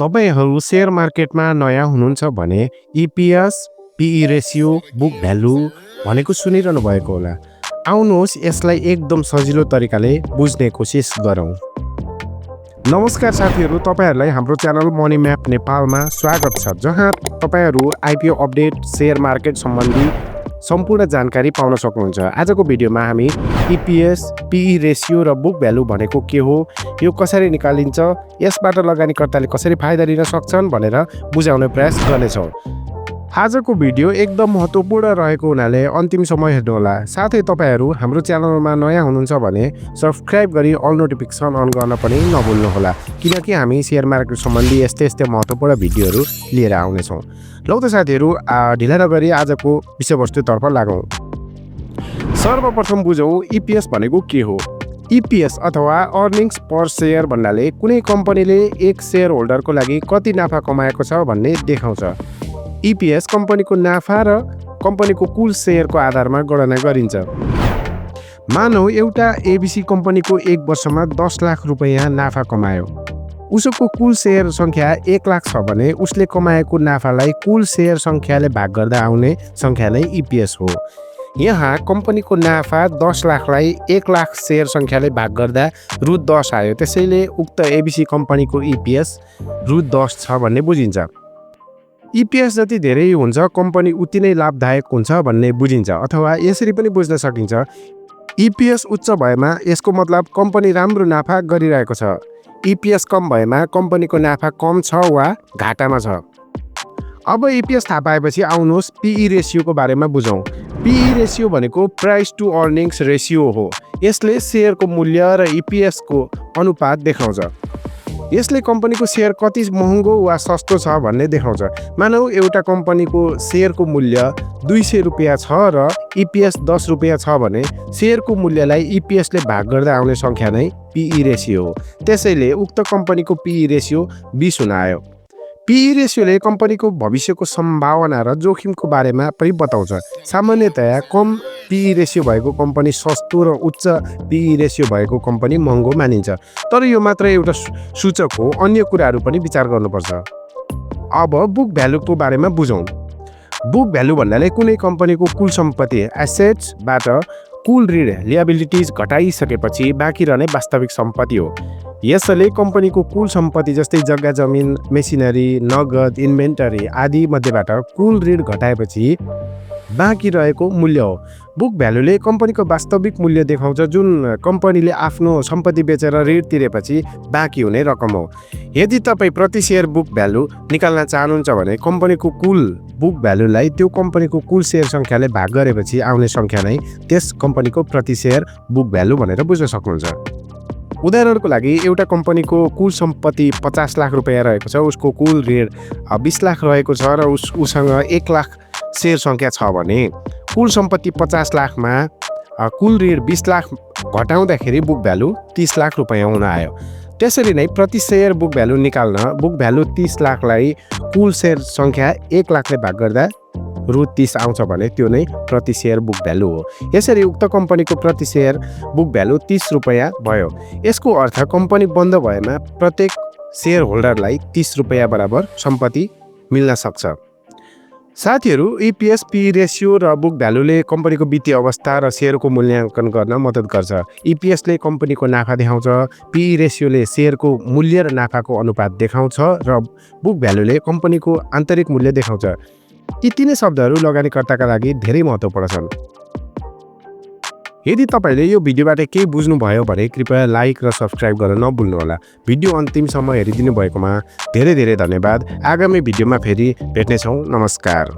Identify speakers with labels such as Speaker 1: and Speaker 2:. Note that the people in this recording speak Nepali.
Speaker 1: तपाईहरु शेयर मार्केटमा नयाँ हुनुहुन्छ भने EPS, PE ratio, book value भनेको सुनिरहनु भएको होला। आउनुहोस् यसलाई एकदम सजिलो तरिकाले बुझ्ने कोसिस गरौँ। नमस्कार साथीहरु, तपाईहरुलाई हाम्रो च्यानल मनी म्याप नेपालमा स्वागत छ, जहाँ तपाईहरु IPO अपडेट, शेयर मार्केट सम्बन्धी सम्पूर्ण जानकारी पाउन सक्नुहुन्छ। आजको भिडियोमा हामी EPS, PE रेशियो र बुक भ्यालु भनेको के हो, यो कसरी निकालिन्छ, यसबाट लगानीकर्ताले कसरी फाइदा लिन सक्छन् भनेर बुझाउने प्रयास गर्नेछौँ। आजको भिडियो एकदम महत्त्वपूर्ण रहेको हुनाले अन्तिमसम्म हेर्नुहोला। साथै तपाईहरु हाम्रो च्यानलमा नयाँ हुनुहुन्छ भने सब्स्क्राइब गरी अल नोटिफिकेसन अन गर्न पनि नभुल्नुहोला, किनकि हामी शेयर मार्केट सम्बन्धी यस्तै महत्त्वपूर्ण भिडियोहरू लिएर आउनेछौँ। लौ त साथीहरु, ढिला नगरी आजको विषयवस्तुतर्फ लागौँ। सर्वप्रथम बुझौँ EPS भनेको के हो। EPS अथवा अर्निङ्स पर शेयर भन्नाले कुनै कम्पनीले एक शेयर होल्डरको लागि कति नाफा कमाएको छ भन्ने देखाउँछ। EPS कम्पनीको नाफा र कम्पनीको कुल शेयरको आधारमा गणना गरिन्छ। मानौ एउटा ABC कम्पनीको एक वर्षमा 10 लाख रुपैयाँ नाफा कमायो। उसको कुल शेयर सङ्ख्या 1 लाख छ भने उसले कमाएको नाफालाई कुल शेयर सङ्ख्याले भाग गर्दा आउने सङ्ख्या नै EPS हो। यहाँ कम्पनीको नाफा 10 लाखलाई 1 लाख शेयर सङ्ख्याले भाग गर्दा रु 10 आयो, त्यसैले उक्त ABC कम्पनीको EPS रु 10 छ भन्ने बुझिन्छ। EPS जति धेरै हुन्छ कम्पनी उति नै लाभदायक हुन्छ भन्ने बुझिन्छ, अथवा यसरी पनि बुझ्न सकिन्छ, EPS उच्च भएमा यसको मतलब कम्पनी राम्रो नाफा गरिरहेको छ। EPS कम भएमा कम्पनीको नाफा कम छ वा घाटामा छ। अब EPS थाहा पाएपछि आउनुहोस् PE रेशियोको बारेमा बुझौँ। PE रेशियो भनेको प्राइस टु अर्निङ्स रेशियो हो। यसले शेयरको मूल्य र EPS को अनुपात देखाउँछ। यसले कम्पनीको शेयर कति महँगो वा सस्तो छ भन्ने देखाउँछ। मानौ एउटा कम्पनीको शेयरको मूल्य 200 रुपियाँ छ र EPS 10 रुपियाँ छ भने शेयरको मूल्यलाई EPS ले भाग गर्दा आउने सङ्ख्या नै PE रेशियो हो। त्यसैले उक्त कम्पनीको PE रेशियो 20 हुन आयो। PE रेशियोले कम्पनीको भविष्यको सम्भावना र जोखिमको बारेमा पनि बताउँछ। सामान्यतया कम PE रेशियो भएको कम्पनी सस्तो र उच्च PE रेशियो भएको कम्पनी महँगो मानिन्छ। तर यो मात्र एउटा सूचक हो, अन्य कुराहरू पनि विचार गर्नुपर्छ। अब बुक भ्यालुको बारेमा बुझौँ। बुक भ्यालु भन्नाले कुनै कम्पनीको कुल सम्पत्ति एसेट्सबाट कुल ऋण लिएबिलिटिज घटाइसकेपछि बाँकी रहने वास्तविक सम्पत्ति हो। यसले कम्पनीको कुल सम्पत्ति जस्तै जग्गा जमिन, मेसिनरी, नगद, इन्भेन्टरी आदि मध्येबाट कुल ऋण घटाएपछि बाँकी रहेको मूल्य हो। बुक भ्यालुले कम्पनीको वास्तविक मूल्य देखाउँछ, जुन कम्पनीले आफ्नो सम्पत्ति बेचेर ऋण तिरेपछि बाँकी हुने रकम हो। यदि तपाईँ प्रति शेयर बुक भ्यालु निकाल्न चाहनुहुन्छ भने कम्पनीको कुल बुक भ्यालुलाई त्यो कम्पनीको कुल शेयर सङ्ख्याले भाग गरेपछि आउने सङ्ख्या नै त्यस कम्पनीको प्रति शेयर बुक भ्यालु भनेर बुझ्न सक्नुहुन्छ। उदाहरणको लागि एउटा कम्पनीको कुल सम्पत्ति 50 लाख रुपियाँ रहेको छ, उसको कुल ऋण 20 लाख रहेको छ र उसँग 1 लाख शेयर सङ्ख्या छ भने कुल सम्पत्ति 50 लाखमा कुल ऋण 20 लाख घटाउँदाखेरि बुक भ्यालु 30 लाख रुपियाँ हुन आयो। त्यसरी नै प्रति शेयर बुक भ्यालु निकाल्न बुक भ्यालु 30 लाखलाई कुल शेयर सङ्ख्या 1 लाखले भाग गर्दा रु 30 आउँछ भने त्यो नै प्रति शेयर बुक भ्यालु हो। यसरी उक्त कम्पनीको प्रति शेयर बुक भ्यालु 30 रुपियाँ भयो। यसको अर्थ कम्पनी बन्द भएमा प्रत्येक शेयर होल्डरलाई 30 रुपियाँ बराबर सम्पत्ति मिल्न सक्छ। साथीहरु, EPS, PE रेशियो र बुक भ्यालुले कम्पनीको वित्तीय अवस्था र शेयरको मूल्याङ्कन गर्न मद्दत गर्छ। EPS ले कम्पनीको नाफा देखाउँछ, PE रेशियोले शेयरको मूल्य र नाफाको अनुपात देखाउँछ र बुक भ्यालुले कम्पनीको आन्तरिक मूल्य देखाउँछ। यी तीनै शब्दहरू लगानीकर्ताका लागि धेरै महत्त्वपूर्ण छन्। यदि तपाईले यो भिडियोबाट केही बुझ्नुभयो भने कृपया लाइक र सब्स्क्राइब गर्न नभुल्नुहोला। भिडियो अन्तिमसम्म हेरिदिनु भएकोमा धेरै धेरै धन्यवाद। आगामी भिडियोमा फेरि भेट्नेछौँ। नमस्कार।